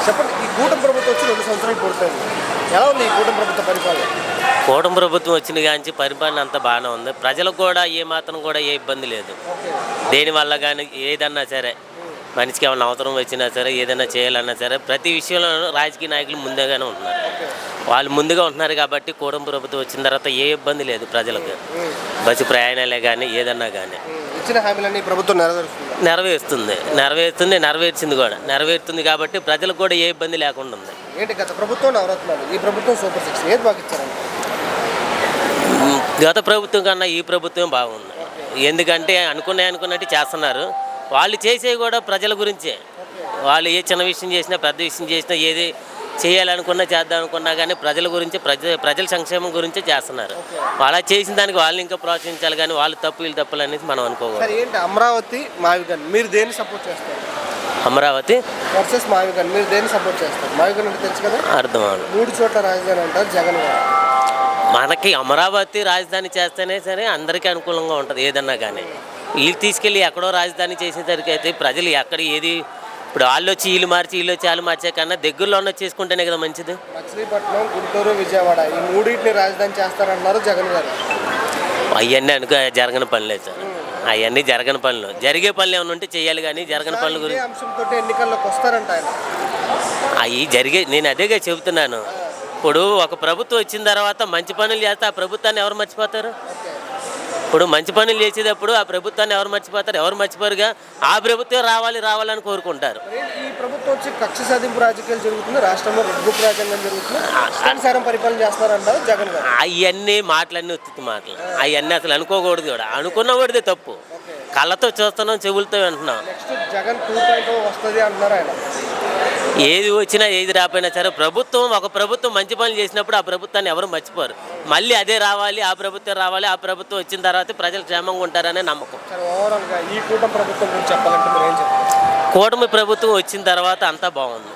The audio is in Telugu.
చెప్పండి, ఈ కూటమి ప్రభుత్వం వచ్చి 2 సంవత్సరాలు పూర్తయింది. ఎలా ఉంది ఈ కూటమి ప్రభుత్వ పరిపాలన? కూటమి ప్రభుత్వం వచ్చిన కాంచి పరిపాలన అంతా బాగానే ఉంది. ప్రజలకు కూడా మాత్రం కూడా ఏ ఇబ్బంది లేదు. ఓకే. దేనివల్ల కానీ ఏదన్నా సరే, మనిషికి ఏమైనా అవసరం వచ్చినా సరే, ఏదైనా చేయాలన్నా సరే, ప్రతి విషయంలో రాజకీయ నాయకులు ముందుగానే ఉంటున్నారు. ఓకే. వాళ్ళు ముందుగా ఉంటున్నారు కాబట్టి కూటమి ప్రభుత్వం వచ్చిన తర్వాత ఏ ఇబ్బంది లేదు ప్రజలకు. బస్సు ప్రయాణాలే కానీ ఏదన్నా కానీ ఇచ్చిన హామీలన్నీ ప్రభుత్వం నెరవేరుస్తుంది. నెరవేరుతుంది కాబట్టి ప్రజలకు కూడా ఏ ఇబ్బంది లేకుండా ఉంది. ఏంటి గత ప్రభుత్వం నవరత్నాలు, ఈ ప్రభుత్వం సూపర్ సిక్స్ ఏది బాగా ఇచ్చారండి? గత ప్రభుత్వం కన్నా ఈ ప్రభుత్వం బాగుంది. ఎందుకంటే అనుకున్నట్టు చేస్తున్నారు. వాళ్ళు చేసేవి కూడా ప్రజల గురించే. వాళ్ళు ఏ చిన్న విషయం చేసినా, పెద్ద విషయం చేసినా, ఏది చేయాలనుకున్నా, చేద్దాం అనుకున్నా కానీ ప్రజల గురించి, ప్రజల సంక్షేమం గురించే చేస్తున్నారు. అలా చేసిన దానికి వాళ్ళని ఇంకా ప్రోత్సహించాలి కానీ వాళ్ళు తప్పు వీళ్ళు తప్పులు అనేది మనం అనుకోవాలి. ఏంటి అమరావతి మావిగన్ మీరు దేన్ని సపోర్ట్ చేస్తారు? అమరావతి వర్సెస్ మావిగన్ మీరు దేన్ని సపోర్ట్ చేస్తారు? మావిగన్ అంటే తెలుసు కదా, అర్థం అవ్వాలి. 3 చోట్ల రాజధాని అంటారు జగన్ గారు. మనకి అమరావతి రాజధాని చేస్తేనే సరే అందరికీ అనుకూలంగా ఉంటుంది ఏదన్నా కానీ. వీళ్ళు తీసుకెళ్ళి ఎక్కడో రాజధాని చేసేసరికి అయితే ప్రజలు ఎక్కడ ఏది ఇప్పుడు వాళ్ళు వచ్చి వీళ్ళు మార్చి వాళ్ళు మార్చే కన్నా దగ్గరలో ఉన్న చేసుకుంటేనే కదా మంచిది. మచిలీపట్నం, గుంటూరు, విజయవాడ ఈ 3టిని రాజధాని చేస్తారంటున్నారు జగన్ గారు. అవన్నీ జరగని పనులేదు సార్. అవన్నీ జరగని పనులు. జరిగే పనులు ఏమైనా ఉంటే చేయాలి కానీ జరగని పనుల గురించి అంశంతో ఎన్నికల్లోకి వస్తారంట ఆయన. అవి నేను అదేగా చెబుతున్నాను. ఇప్పుడు ఒక ప్రభుత్వం వచ్చిన తర్వాత మంచి పనులు చేస్తే ఆ ప్రభుత్వాన్ని ఎవరు మర్చిపోతారు? ఇప్పుడు మంచి పనులు చేసేటప్పుడు ఆ ప్రభుత్వాన్ని ఎవరు మర్చిపోతారు? ఎవరు మర్చిపోరుగా. ఆ ప్రభుత్వం రావాలని కోరుకుంటారు. ఈ ప్రభుత్వం వచ్చి కక్ష సాధింపు రాజకీయాలు జరుగుతుంది, రాష్ట్రంలో రెడ్ బుక్ రాజ్యాంగం జరుగుతుంది, ఇష్టానుసారం పరిపాలన చేస్తారంటారు జగన్ గారు. అవన్నీ మాటలన్నీ ఉత్తి మాటలు. అవన్నీ అసలు అనుకోకూడదు కూడా. అనుకున్నవాడిదే తప్పు. కళ్ళతో చూస్తున్నాం, చెవులతో వింటున్నాం. నెక్స్ట్ జగన్ 2.0 వస్తుంది అంటున్నారు ఆయన. ఏది వచ్చినా ఏది రాపోయినా సరే ఒక ప్రభుత్వం మంచి పనులు చేసినప్పుడు ఆ ప్రభుత్వాన్ని ఎవరు మర్చిపోరు. మళ్ళీ అదే రావాలి, ఆ ప్రభుత్వం వచ్చిన తర్వాత ప్రజలు క్షేమంగా ఉంటారనే నమ్మకం. ఓవరాల్గా ఈ కూటమి ప్రభుత్వం గురించి చెప్పాలంటే మీరు ఏం చెప్తారు? కూటమి ప్రభుత్వం వచ్చిన తర్వాత అంతా బాగుంది.